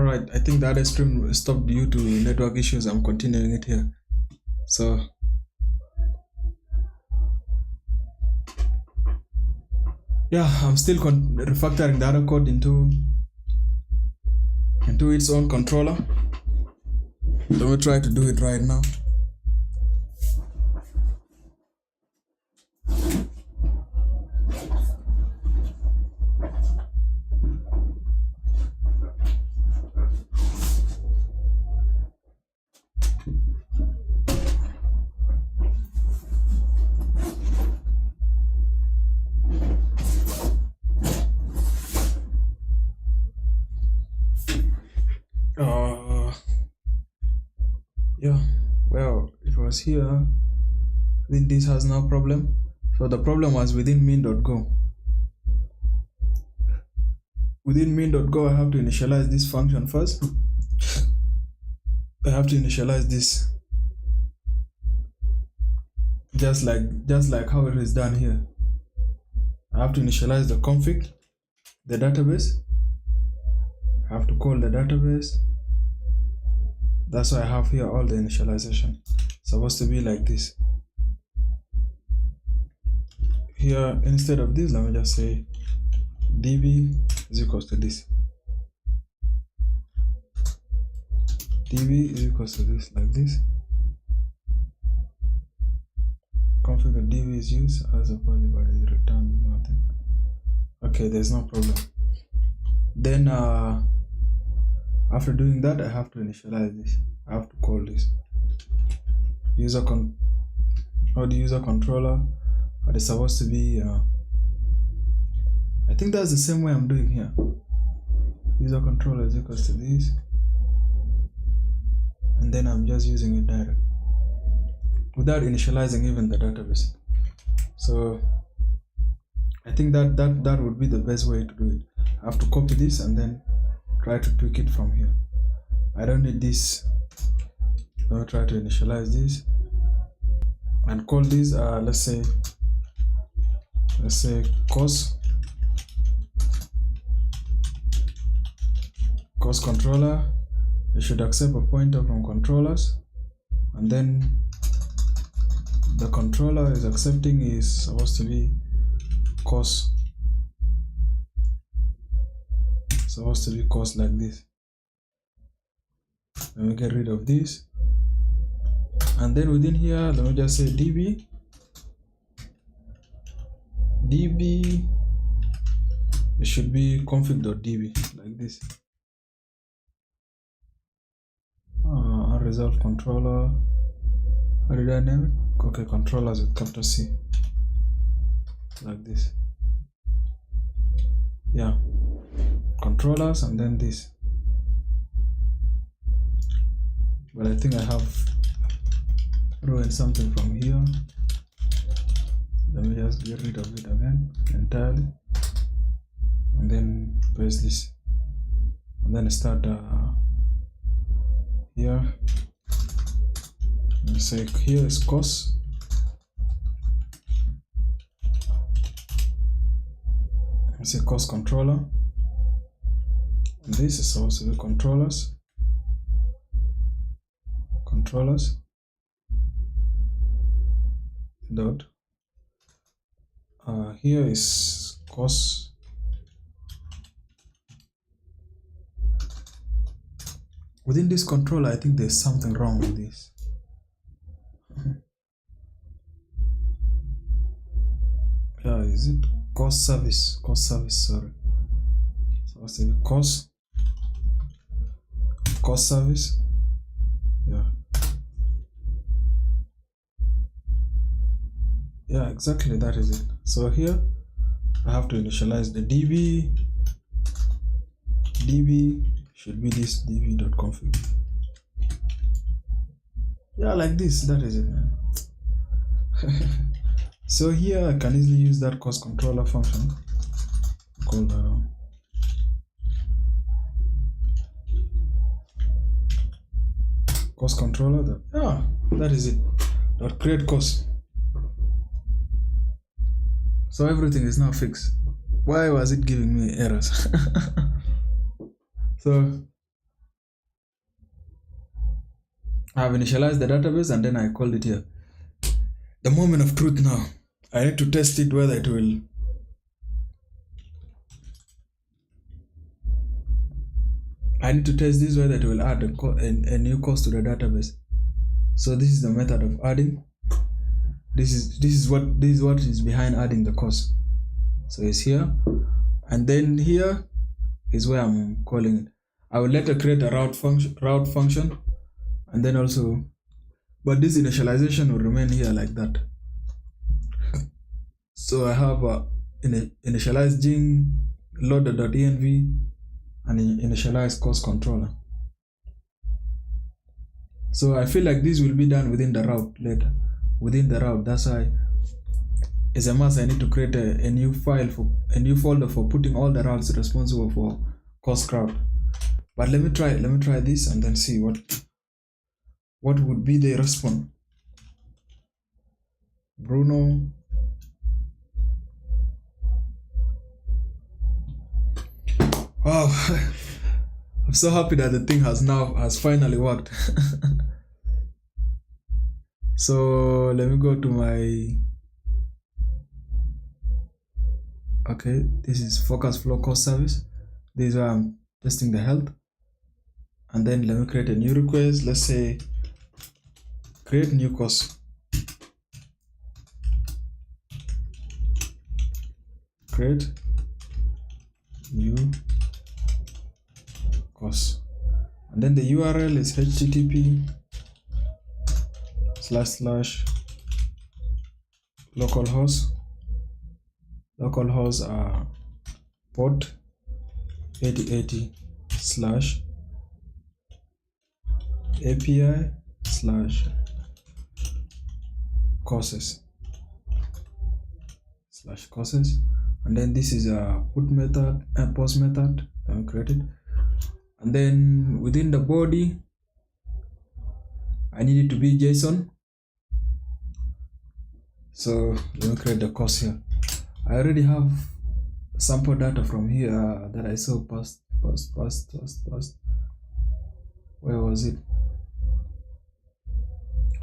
Alright, I think the other stream stopped due to network issues. I'm continuing it here. So yeah, I'm still refactoring the other code into its own controller. Let me try to do it right now. Yeah, well, it was here. Then this has no problem. So the problem was within min.go. Within min.go, I have to initialize this function first. I have to initialize this just like how it is done here. I have to initialize the config, the database. I have to call the database. That's why I have here all the initialization. It's supposed to be like this. Here, instead of this, let me just say db is equals to this. db is equals to this, like this. Configure db is used as a value, but it return nothing. Okay, there's no problem. Then after doing that, I have to initialize this. I have to call this the user controller. But it's supposed to be I think that's the same way I'm doing here. User controller is equals to this, and then I'm just using it direct without initializing even the database. So I think that would be the best way to do it. I have to copy this and then try to tweak it from here. I don't need this. I'll try to initialize this and call this let's say cost controller. It should accept a pointer from controllers, and then the controller is accepting is supposed to be cost. Supposed to be cost like this. Let me get rid of this, and then within here let me just say db it should be config.db like this. Unresolved controller, how did I name it? Okay, controllers with capital C, like this. Yeah, controllers, and then this. But I think I have ruined something from here. Let me just get rid of it again entirely, and then paste this, and then start here. Let's say here is cost. Let's say cost controller, and this is supposed to be controllers. Dot. Here is cost. Within this controller, I think there's something wrong with this. Yeah, is it cost service? Sorry. Supposed to be cost service. Yeah, exactly, that is it. So here I have to initialize the db should be this db.config. Yeah, like this, that is it, man. So here I can easily use that cost controller function. Call that cost controller. That is it. Dot create cost. So everything is now fixed. Why was it giving me errors? So I have initialized the database and then I called it here. The moment of truth now. I need to test it whether it will. I need to test this whether it will add a new cost to the database. So this is the method of adding. This is what is behind adding the cost. So it's here, and then here is where I'm calling it. I will later create a route function, and then also, but this initialization will remain here like that. So I have initialize Jing loader.env and initialize cost controller. So I feel like this will be done within the route later. Within the route, that's why as a must I need to create a new file for a new folder for putting all the routes responsible for cost route. But let me try this and then see what would be the response. Bruno. Wow. I'm so happy that the thing has finally worked. So let me go to my, okay, this is focus flow cost service. This is where I'm testing the health. And then let me create a new request. Let's say create new cost. Create new cost. And then the URL is http://localhost. Localhost port 8080 /API/courses and then this is a put method and post method that we created, and then within the body I need it to be JSON. So let me create the course here. I already have sample data from here that I saw past. Where was it?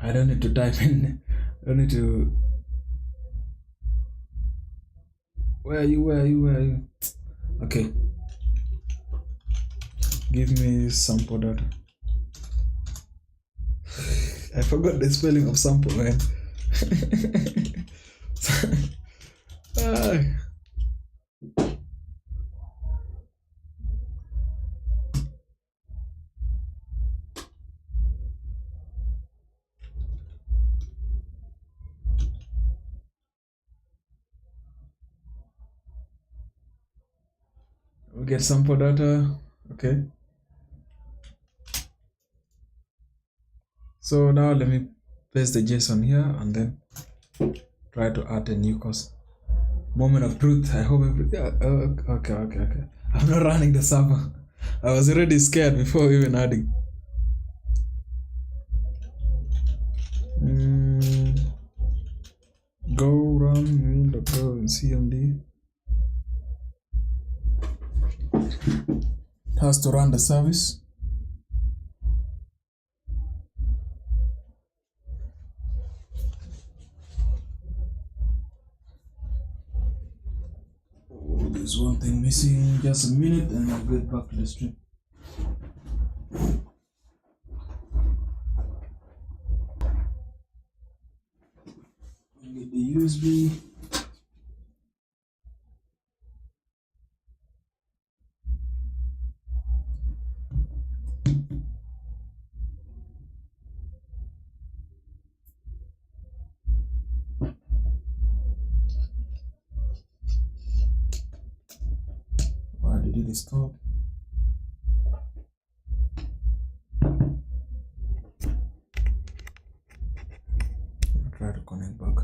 I don't need to type in. I don't need to. Where are you? Okay. Give me sample data. I forgot the spelling of sample, man. We get sample data. Okay. So now let me paste the JSON here and then try to add a new cost. Moment of truth. I hope okay. I'm not running the server. I was already scared before even adding. Go run main.go and cmd. It has to run the service. Oh, there's one thing missing. Just a minute and I'll get back to the stream. Get the USB. Why did it stop? I'll try to connect back.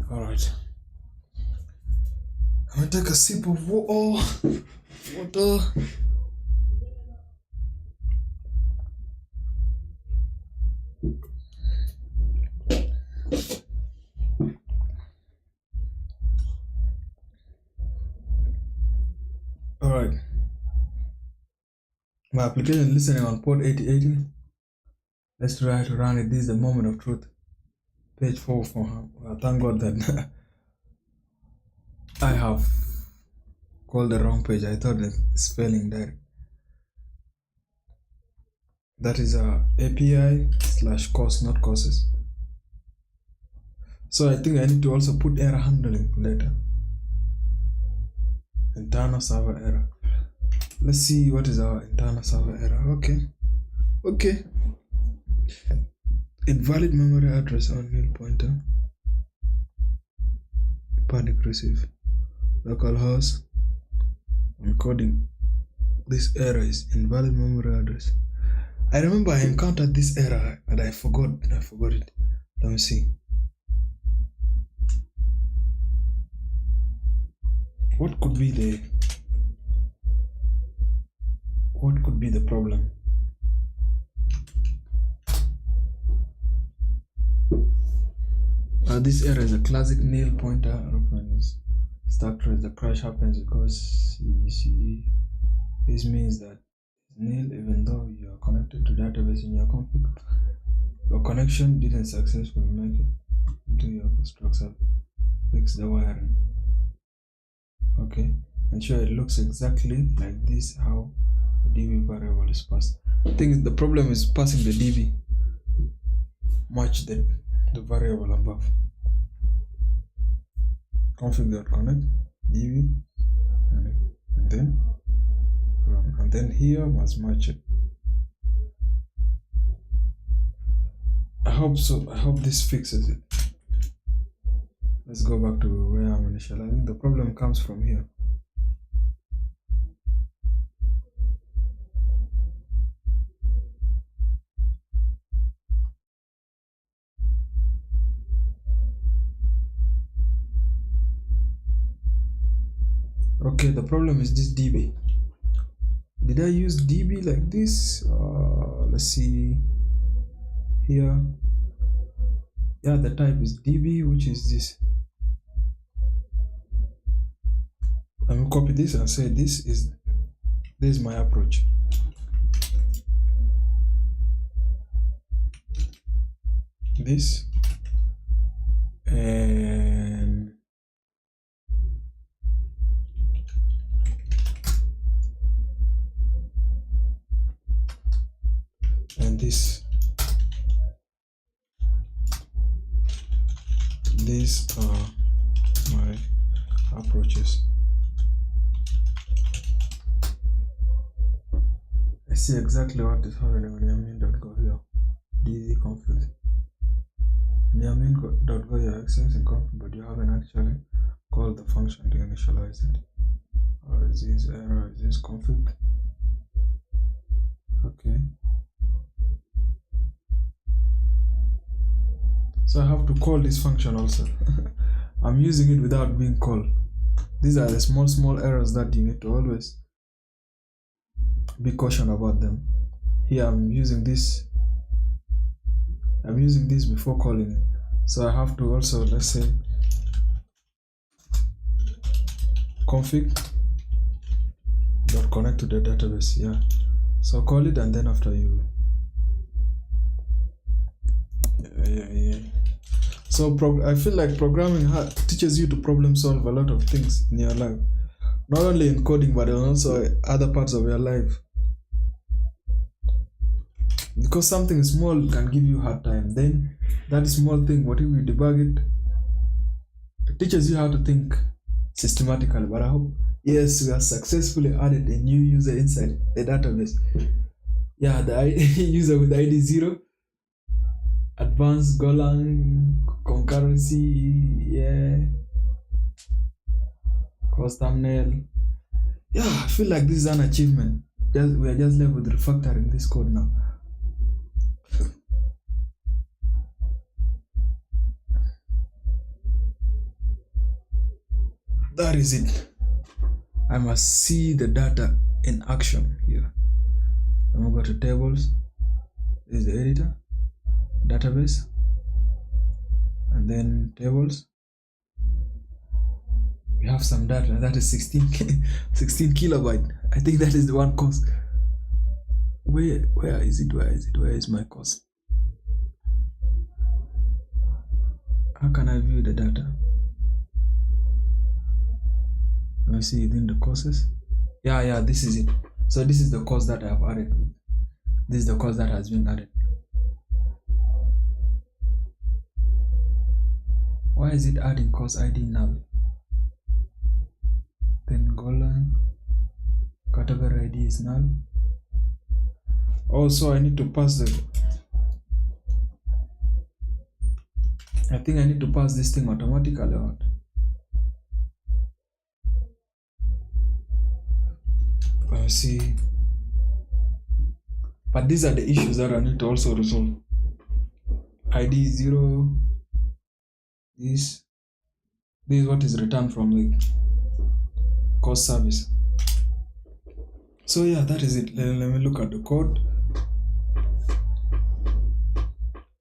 Alright. I'm gonna take a sip of water. Alright. My application listening on port 8080. Let's try to run it. This is the moment of truth. Page 4 for thank God that I have called the wrong page. I thought it's spelling there. That is API/course, not courses. So I think I need to also put error handling later. Internal server error. Let's see what is our internal server error. Okay. Invalid memory address on nil pointer. Panic receive. Localhost. Encoding. This error is invalid memory address. I remember I encountered this error and I forgot it. Let me see. What could be the problem? This error is a classic nil pointer reference. Stack trace. The crash happens because this means that nil even though you are connected to database in your config. Your connection didn't successfully make it into your structure. Fix the wiring. Okay, ensure it looks exactly like this how the db variable is passed. I think the problem is passing the db match the variable above. Config.connect db and then here must match it. I hope so. I hope this fixes it. Let's go back to where I'm initializing. The problem comes from here. Okay, the problem is this db. Did I use db like this? Let's see here. Yeah, the type is db, which is this. Let me copy this and say this is my approach. This and this. These are my approaches. I see exactly what is happening on yamin.go here. DZ config. Yamin.go you're accessing config, but you haven't actually called the function to initialize it. Or is this error? Is this config? Okay. So I have to call this function also. I'm using it without being called. These are the small errors that you need to always be cautious about them. Here I'm using this before calling it. So I have to also, let's say, config.connect to the database. Yeah. So call it and then after you So I feel like programming teaches you to problem solve a lot of things in your life, not only in coding but also other parts of your life. Because something small can give you hard time, then that small thing, what if you debug it, it teaches you how to think systematically. But I hope, yes, we have successfully added a new user inside the database. Yeah, the user with ID 0, advanced Golang, concurrency, yeah, course thumbnail. Yeah, I feel like this is an achievement. We are just left with refactoring this code now. That is it. I must see the data in action here. Then we go to tables. This is the editor, database, and then tables. We have have some data that is 16 kilobyte. I think that is the one course. Where is it? Where is my course? How can I view the data? Let me see within the courses. Yeah, this is it. So this is the course that I have added. This is the course that has been added. Why is it adding course ID null? Then Golang category ID is null. Also, I need to pass the. I think I need to pass this thing automatically out. Let's see. But these are the issues that I need to also resolve. ID 0. This is what is returned from the course service. So yeah, that is it. Let me look at the code.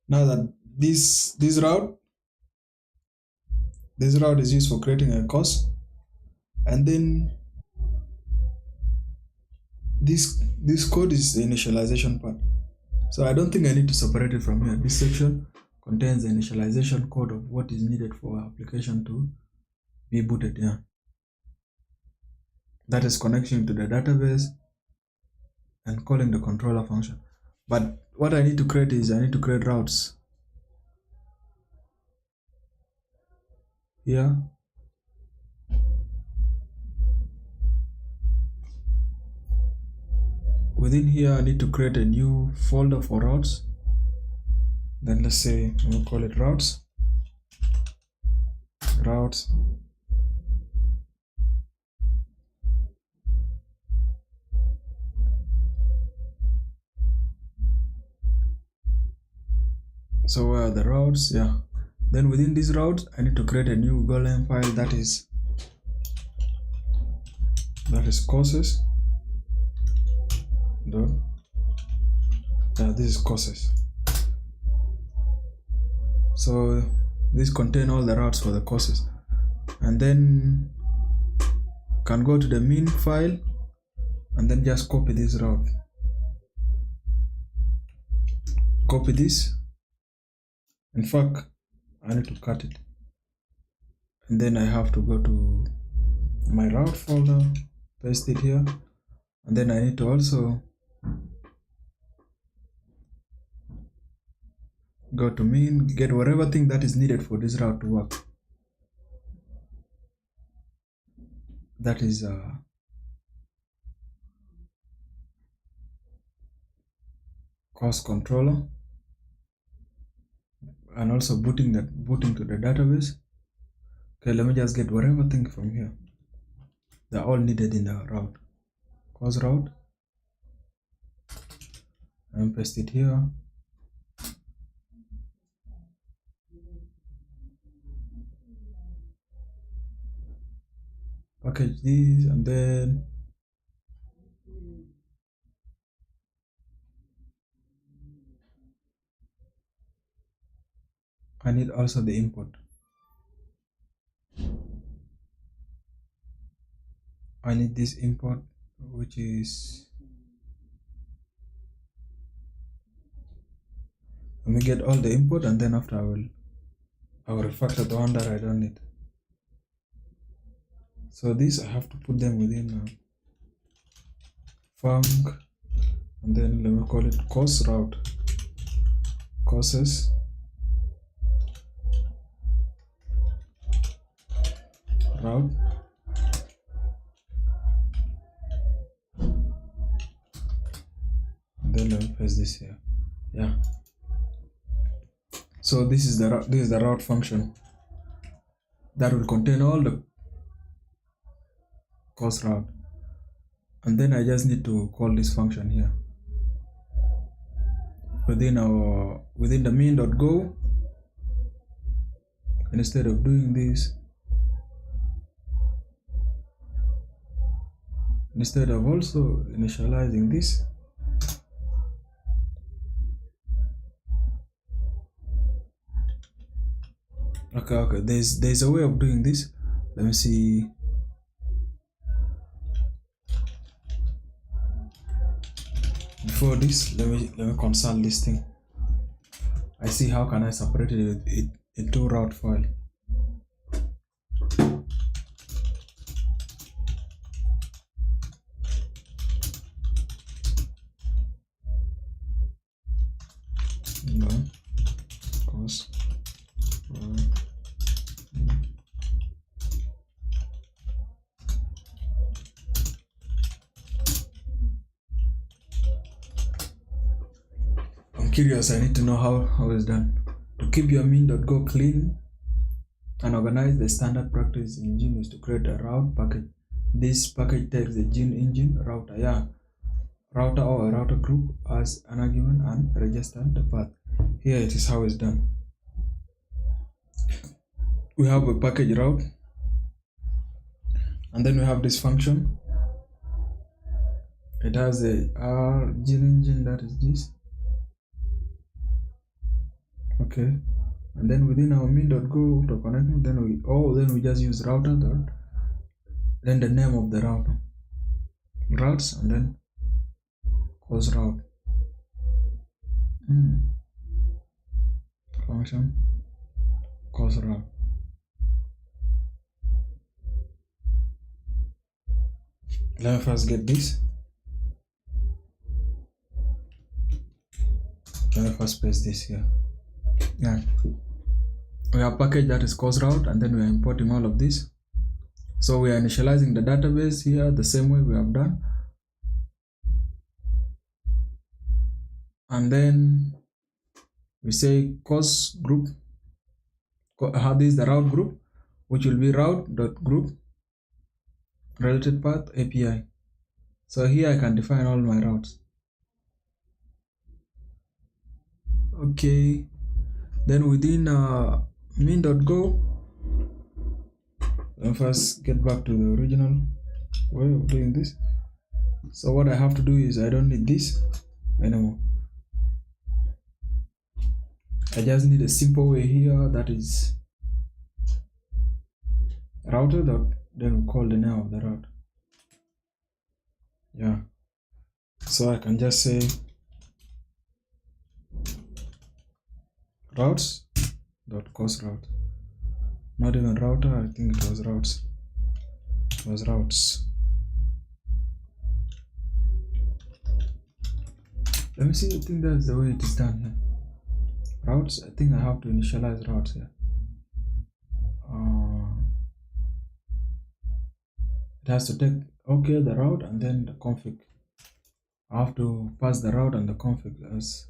Now that this route is used for creating a course, and then this code is the initialization part. So I don't think I need to separate it from here. This section contains the initialization code of what is needed for application to be booted. Yeah, that is connection to the database and calling the controller function. But what I need to create is I need to create routes here. Within here, I need to create a new folder for routes. Then let's say we'll call it routes. So where are the routes? Yeah. Then within these routes, I need to create a new Golang file that is courses. This is courses. So this contain all the routes for the courses, and then can go to the min file and then just copy this route. Copy this. In fact, I need to cut it, and then I have to go to my route folder, paste it here, and then I need to also go to min, get whatever thing that is needed for this route to work. That is course controller, and also booting to the database. Okay, let me just get whatever thing from here. They're all needed in the route. Course route, and paste it here. Package this, and then I need also the import. I need this import, which is, let me get all the import, and then after I will refactor the one that I don't need. So these I have to put them within func, and then let me call it course route, courses route, and then let me paste this here. Yeah. So this is the route function that will contain all the course route, and then I just need to call this function here within the main.go. Instead of doing this, instead of also initializing this, okay, there's a way of doing this. Let me see. before this, let me consult this thing. I see how can I separate it into route file. No, cause I'm curious. I need to know how it's done. To keep your min.go clean and organize, the standard practice in Gin is to create a route package. This package takes the Gin engine router, router or a router group as an argument and register the path. Here it is how it's done. We have a package route, and then we have this function. It has a Gin engine, that is this. Okay, and then within our min.go to connecting, then we just use router dot, then the name of the router, routes, and then cause route function cause route. Let me first get this. Let me first paste this here. Yeah, we have package that is cause route, and then we are importing all of this. So we are initializing the database here the same way we have done, and then we say cause group. This is the route group, which will be route.group related path API. So here I can define all my routes. Okay, then within min.go, I'll first get back to the original way of doing this. So what I have to do is I don't need this anymore. I just need a simple way here, that is router dot, then we call the name of the route. Yeah, so I can just say routes dot cause route. Not even router, I think it was routes. It was routes. Let me see. I think that's the way it is done here. Routes, I think I have to initialize routes here. It has to take the route and then the config. I have to pass the route and the config as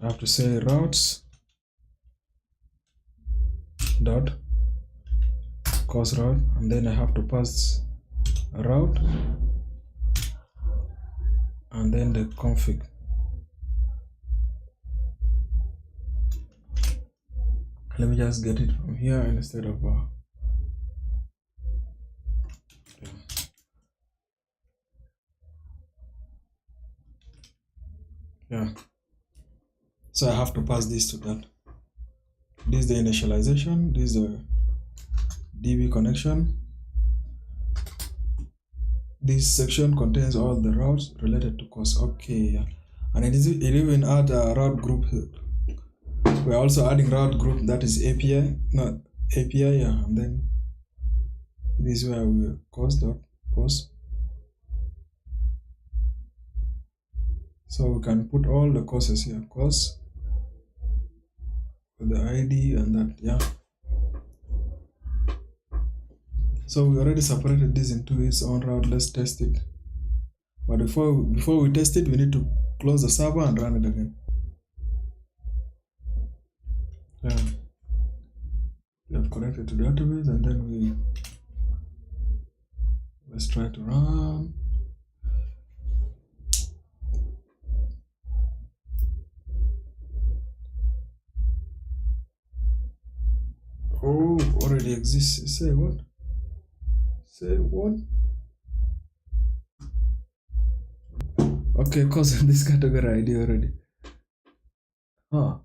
I have to say routes dot cause route, and then I have to pass a route and then the config. Let me just get it from here instead of yeah. So I have to pass this to that. This is the initialization, this is the DB connection. This section contains all the routes related to cause. Okay, yeah. And it even add a route group here. We're also adding route group, that is API, not API, yeah. And then this is where we cause dot cause. So we can put all the causes here, cause with the ID and that, yeah. So we already separated this into its own route. Let's test it. But before we test it, we need to close the server and run it again. Yeah. We have connected to the database, and then let's try to run. Oh, already exists. Say what? Say what? Okay, cause this category ID already. Huh.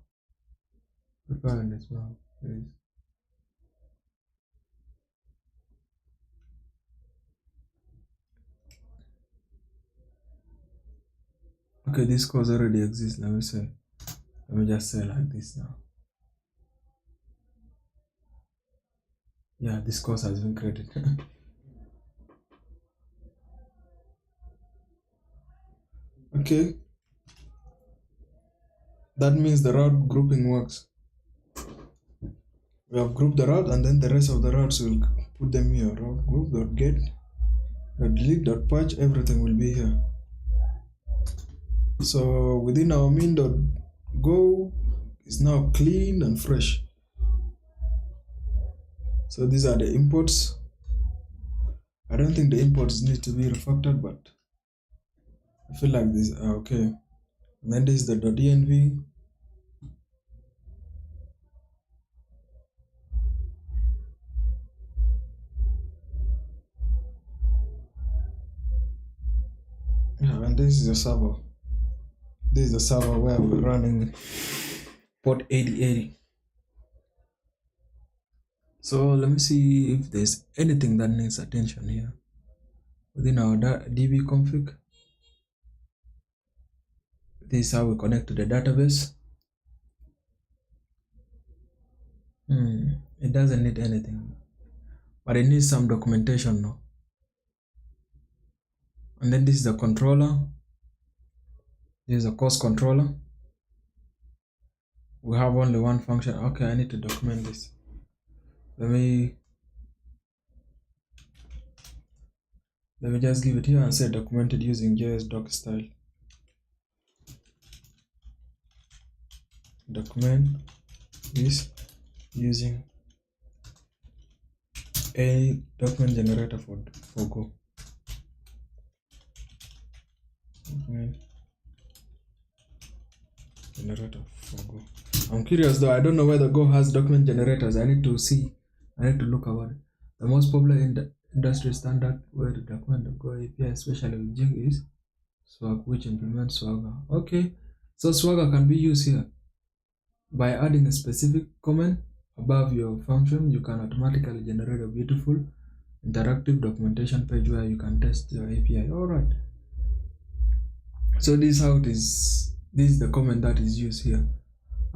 Prepare this now, please. Okay, this course already exists. Let me just say like this now. Yeah, this course has been created. Okay, that means the route grouping works. We have grouped the route, and then the rest of the routes will put them here. Route group dot get dot delete dot patch, everything will be here. So within our min dot go is now clean and fresh. So these are the imports. I don't think the imports need to be refactored, but I feel like these are okay. And then this is the .env. Yeah, and this is the server. This is the server where we're running port 8080. So let me see if there's anything that needs attention here. Within our db config, this is how we connect to the database. It doesn't need anything, but it needs some documentation now. And then this is the controller. This is a course controller. We have only one function. Okay, I need to document this. Let me just give it here and say documented using JS doc style. Document this using a document generator for Go. Document generator for Go. I'm curious though, I don't know whether Go has document generators. I need to look about it. The most popular in the industry standard way to document the Go API, especially with Jig, is Swag, which implements Swagger. Okay, so Swagger can be used here. By adding a specific comment above your function, you can automatically generate a beautiful interactive documentation page where you can test your API. Alright. So this is how it is. This is the comment that is used here.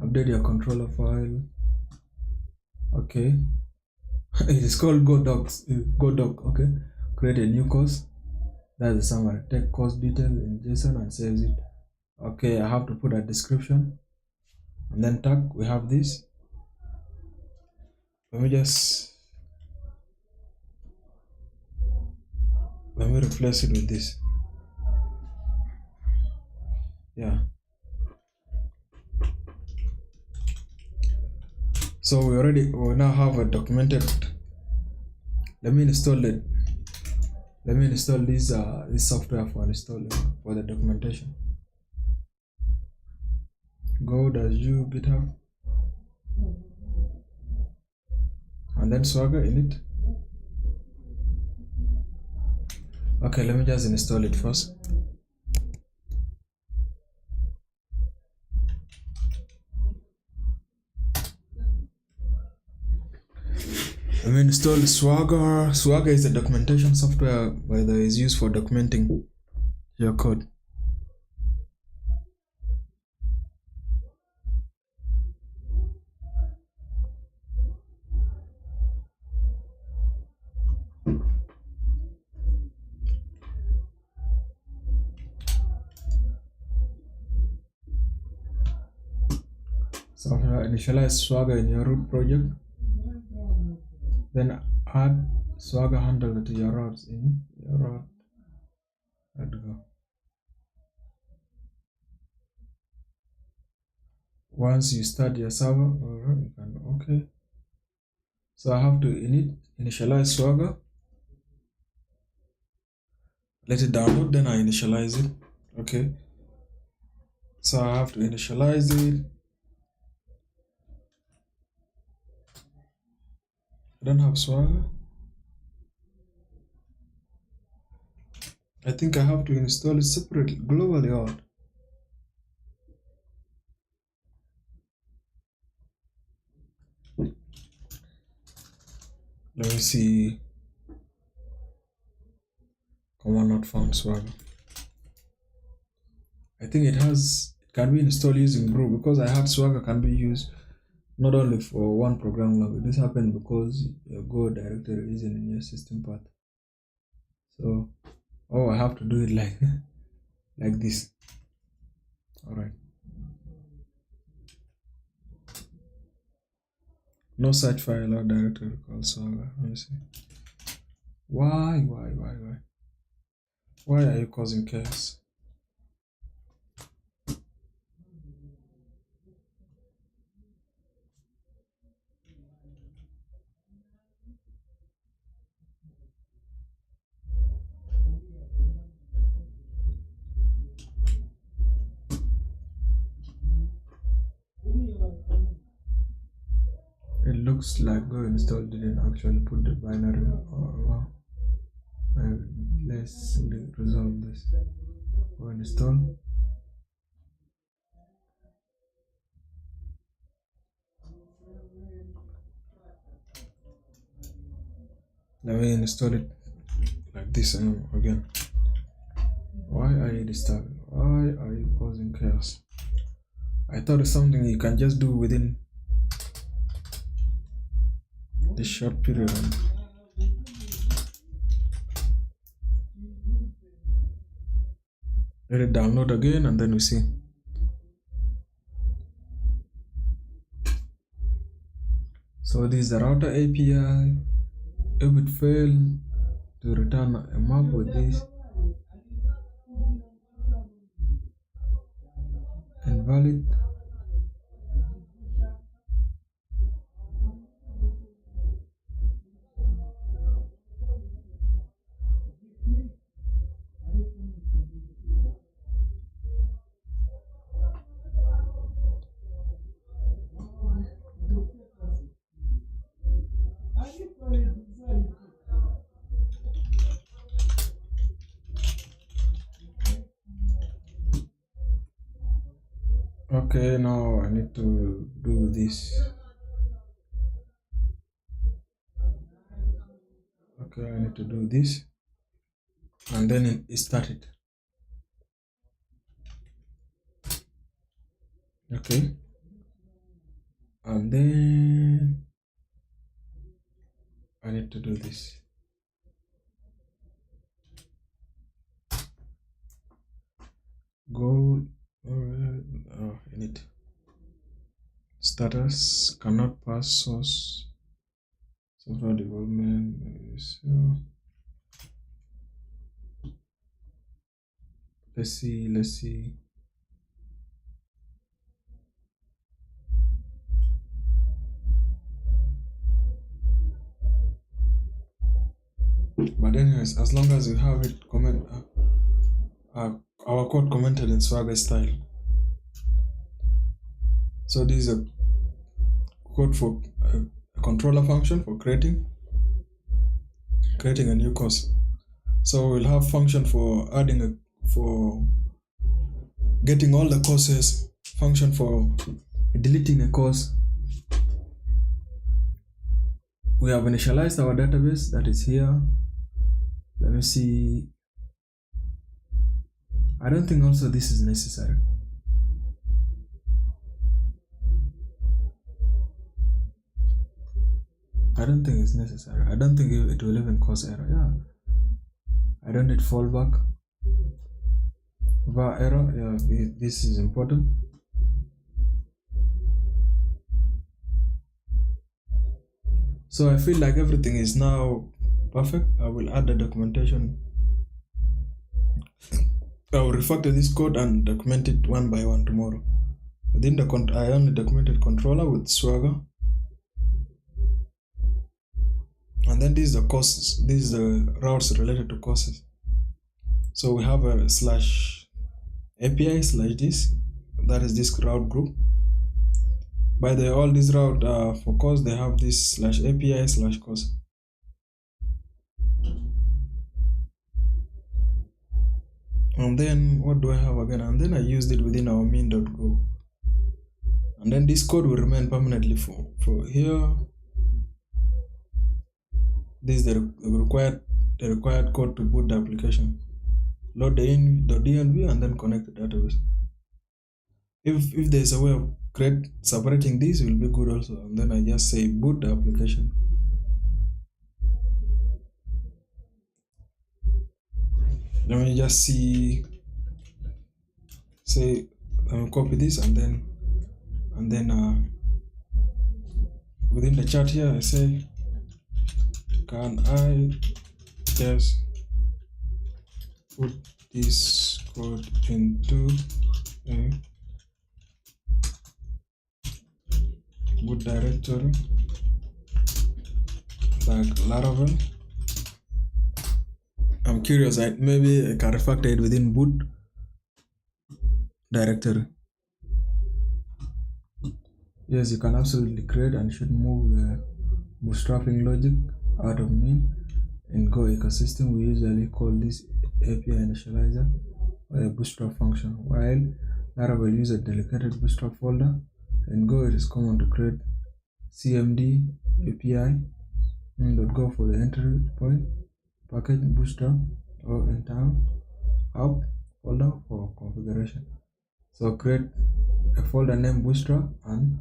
Update your controller file. Okay. It is called Go doc. Okay. Create a new course. That's the summary. Take course details in JSON and saves it. Okay, I have to put a description. And then tag, we have this. Let me replace it with this. Yeah. So we now have a documented. Let me install it. Let me install this software for installing for the documentation. Go-u GitHub, and then Swagger in it. Okay, let me just install it first. Let me install Swagger. Swagger is a documentation software that is used for documenting your code. So initialize Swagger in your root project. Then add Swagger handler to your routes in your route. Let's go. Once you start your server, you can okay. So I have to initialize Swagger. Let it download, then I initialize it. Okay. So I have to initialize it. I don't have Swagger. I think I have to install it separately, globally out. Let me see. Command not found Swagger. I think it can be installed using brew, because I heard Swagger can be used not only for one program language. This happened because your Go directory isn't in your system path. So, I have to do it like like this. All right. No such file or directory called Swagger. Let me see. Why? Why are you causing chaos? It looks like Go install didn't actually put the binary. Let's resolve this. Go install. Let me install it like this again. Why are you disturbing? Why are you causing chaos? I thought it's something you can just do within this short period. Let it download again and then we see. So this is the router API. If it failed to return a map with this, invalid. Okay, now I need to do this. Okay, I need to do this, and then it started. Okay, and then I need to do this. Go. I need status cannot pass source software development. So let's see. But anyways, as long as you have it our code commented in Swagger style. So this is a code for a controller function for creating a new course. So we'll have function for for getting all the courses, function for deleting a course. We have initialized our database that is here. Let me see. I don't think also this is necessary. I don't think it's necessary. I don't think it will even cause error. Yeah. I don't need fallback. var error. Yeah, this is important. So I feel like everything is now perfect. I will add the documentation. I will refactor this code and document it one by one tomorrow. I only documented controller with Swagger. And then these are the courses. These are the routes related to courses. So we have a /API /this. That is this route group. By the all these route for course, they have this /API /course. And then what do I have again? And then I used it within our main.go. And then this code will remain permanently for here. This is the required code to boot the application. load the .dnv and then connect the database. If there's a way of separating these, will be good also. And then I just say boot the application. Let me just say copy this and then within the chat here I say, can I just put this code into a boot directory like Laravel? I'm curious, maybe I can refactor it within boot directory. Yes, you can absolutely create and should move the bootstrapping logic out of main. In Go ecosystem, we usually call this API initializer or a bootstrap function, while Laravel uses a dedicated bootstrap folder. In Go, it is common to create cmd API .go for the entry point, package bootstrap, or entire app folder for configuration. So create a folder named bootstrap and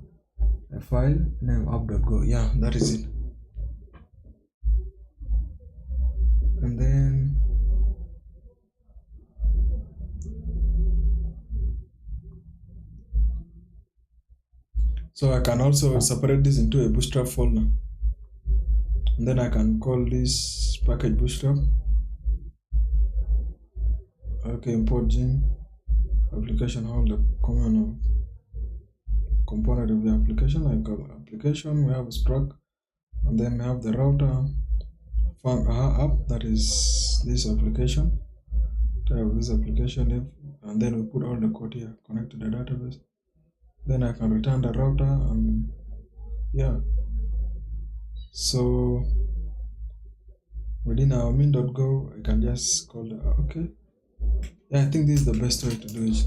a file named app.go. Yeah, that is it. And then so I can also separate this into a bootstrap folder, and then I can call this package bootstrap. Okay, import gem application, hold the command of component of the application. Like application, we have a struct, and then we have the router app, that is this application. Type this application, and then we put all the code here, connect to the database. Then I can return the router, and yeah. So within our main.go, I can just call the okay. Yeah, I think this is the best way to do it.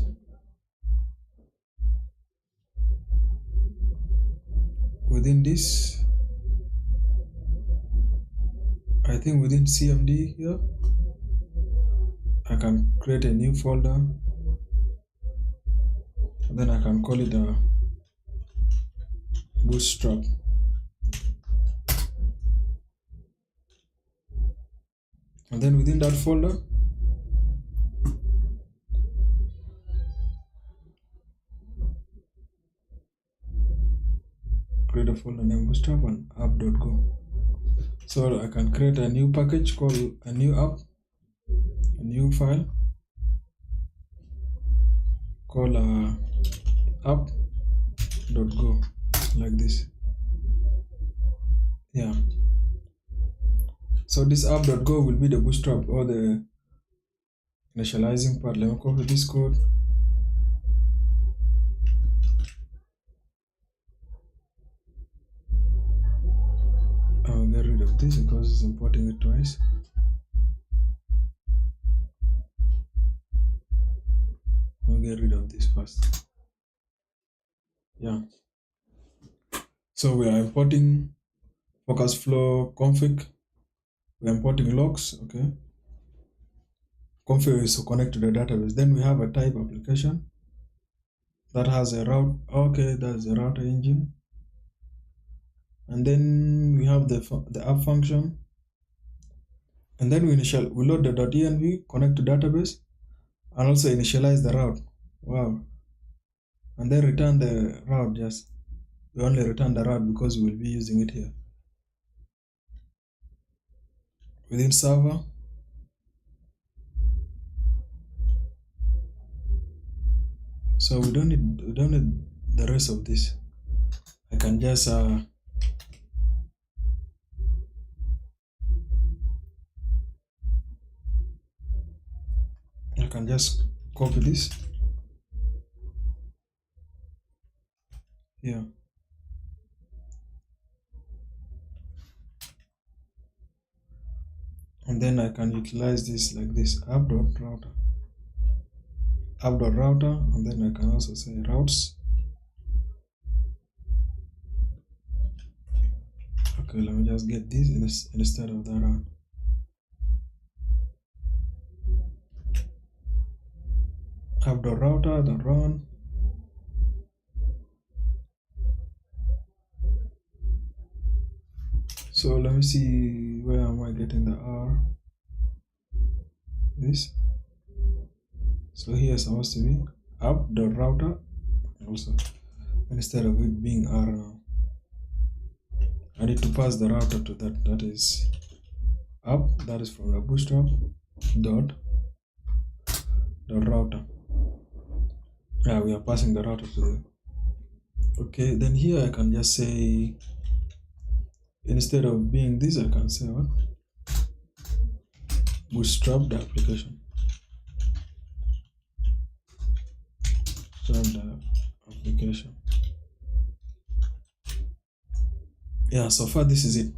Within this, I think within cmd here, I can create a new folder, and then I can call it a bootstrap. And then within that folder, create a folder named bootstrap and app.go. So I can create a new package called a new app, a new file called app.go, like this. Yeah. So this app.go will be the bootstrap or the initializing part. Let me copy this code. I'll get rid of this because it's importing it twice. I'll get rid of this first. Yeah. So we are importing focus flow config. We're importing logs. Okay. Config is to connect to the database. Then we have a type application that has a route. Okay, that's the router engine. And then we have the app function. And then we load the .env, connect to database, and also initialize the route. Wow. And then return the route. Just we only return the route because we will be using it here. Within server, so we don't need the rest of this. I can just copy this here. And then I can utilize this like this, app.router, and then I can also say routes. Okay, let me just get this instead of that route. app.router.run. So let me see, where am I getting the R? This. So here is supposed to be app.router also. Instead of it being R now, I need to pass the router to that. That is app, that is from the bootstrap dot router. Yeah, we are passing the router to the. Okay, then here I can just say, instead of being this, I can say what? Bootstrap the application. Bootstrap the application. Yeah, so far this is it.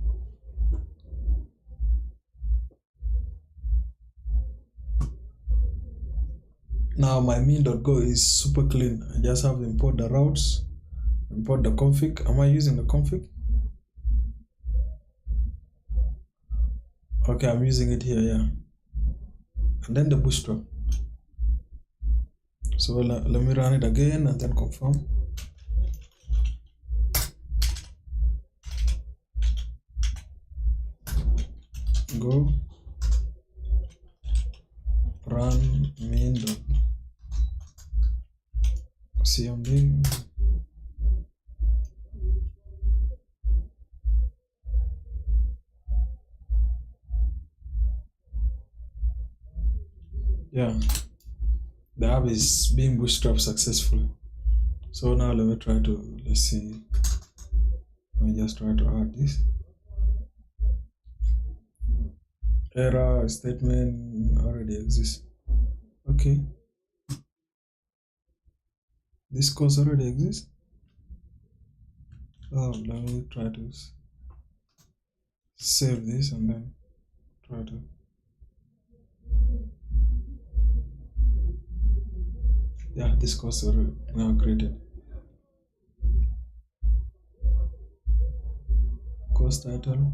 Now my main.go is super clean. I just have to import the routes, import the config. Am I using the config? Okay, I'm using it here, yeah. And then the bootstrap. So let me run it again and then confirm. Go run main.cmd. Yeah, the app is being bootstrapped successfully. So now let me try to, let's see, let me just try to add this. Error statement already exists. Okay, this course already exists. Oh, let me try to save this and then try to. Yeah, this course already now created. Course title.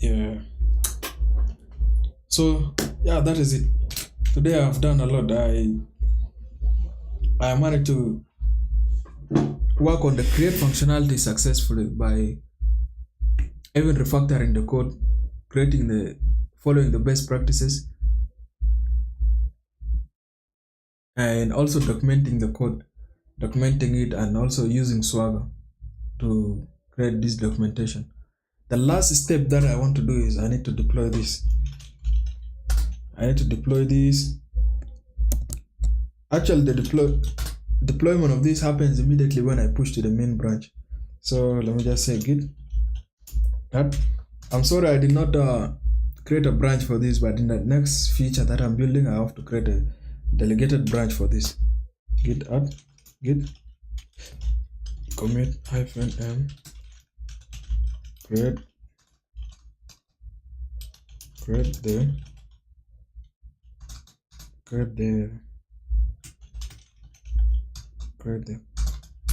Yeah. So yeah, that is it. Today I've done a lot. I managed to work on the create functionality successfully by even refactoring the code, following the best practices, and also documenting the code, documenting it, and also using Swagger to create this documentation. The last step that I want to do is I need to deploy this. Actually, the deployment of this happens immediately when I push to the main branch. So let me just say git add. I'm sorry I did not create a branch for this, but in the next feature that I'm building, I have to create a delegated branch for this. Git add, git commit -m create the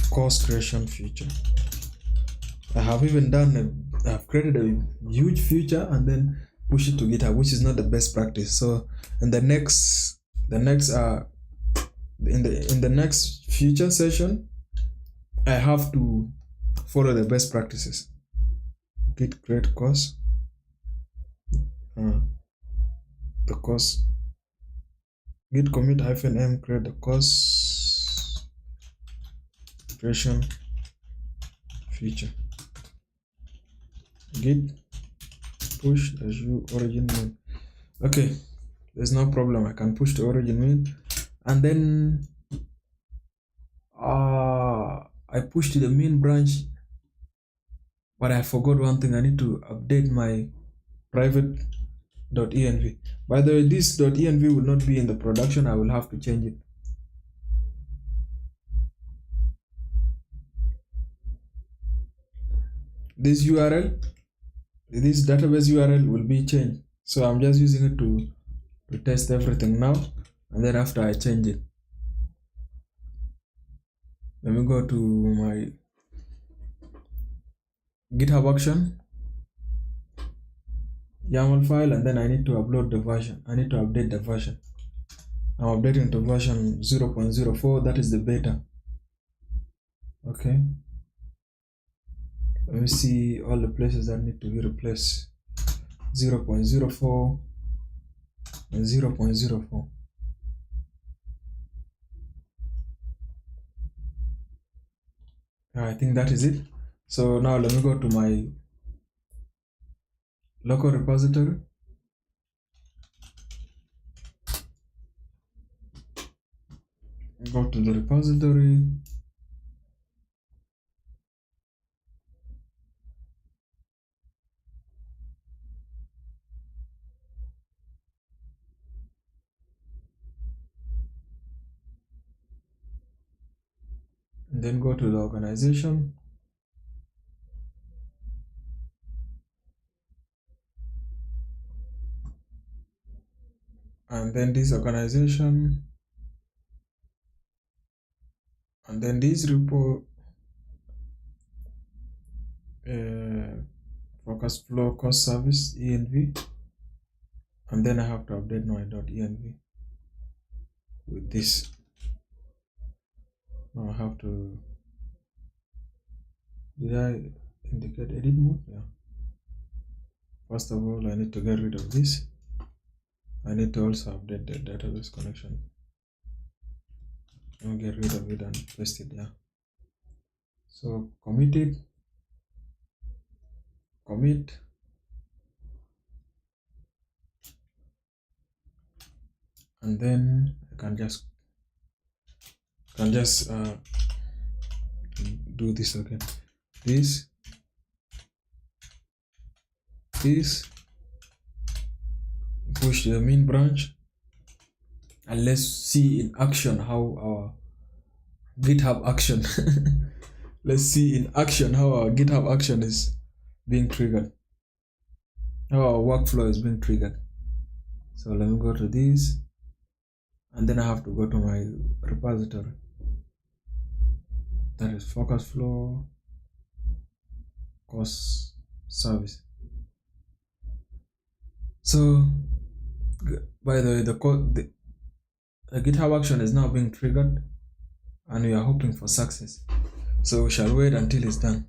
course creation feature. I have even I've created a huge feature and then push it to GitHub, which is not the best practice. So in the next feature session, I have to follow the best practices. Git create course, the course, git commit -m create the course creation feature, git push origin main. Okay, there's no problem. I can push to origin main, and then I push to the main branch, but I forgot one thing. I need to update my private.env. By the way, this .env will not be in the production. I will have to change it. This database URL will be changed. So I'm just using it to test everything now, and then after I change it, let me go to my GitHub action, YAML file, and then I need to upload the version. I need to update the version. I'm updating to version 0.04. That is the beta. Okay. Let me see all the places that need to be replaced. 0.04 and 0.04. I think that is it. So now let me go to my local repository. Go to the repository. And then go to the organization. And then this organization. And then this repo focus flow cost service env, and then I have to update my .env with this. Now I have to, did I indicate edit mode? Yeah. First of all, I need to get rid of this. I need to also update the database connection. I'll get rid of it and paste it there. So commit it, commit, and then I can just do this again. This, push the main branch, and let's see in action how our GitHub action let's see in action how our GitHub action is being triggered, how our workflow is being triggered. So let me go to this, and then I have to go to my repository. That is focus flow cost service. So by the way, the GitHub action is now being triggered, and we are hoping for success. So we shall wait until it's done.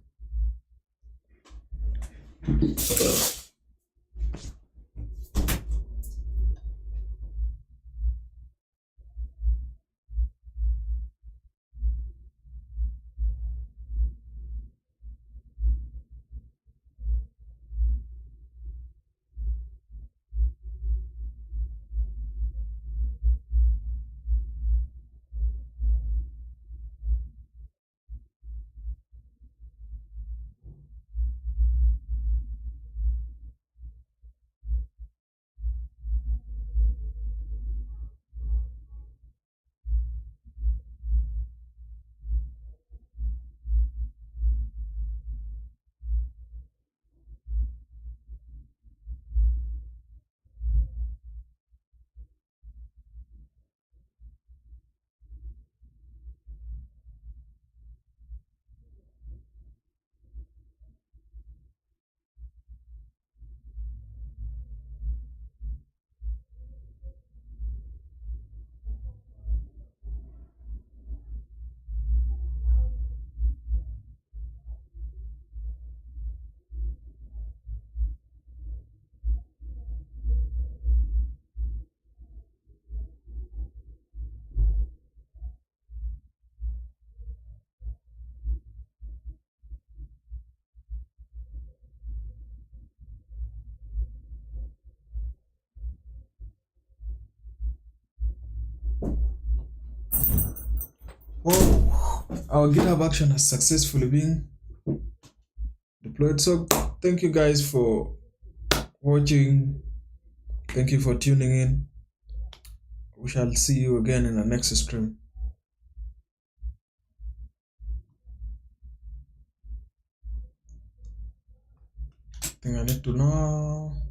Oh, our GitHub action has successfully been deployed. So thank you guys for watching. Thank you for tuning in. We shall see you again in the next stream. I think I need to know.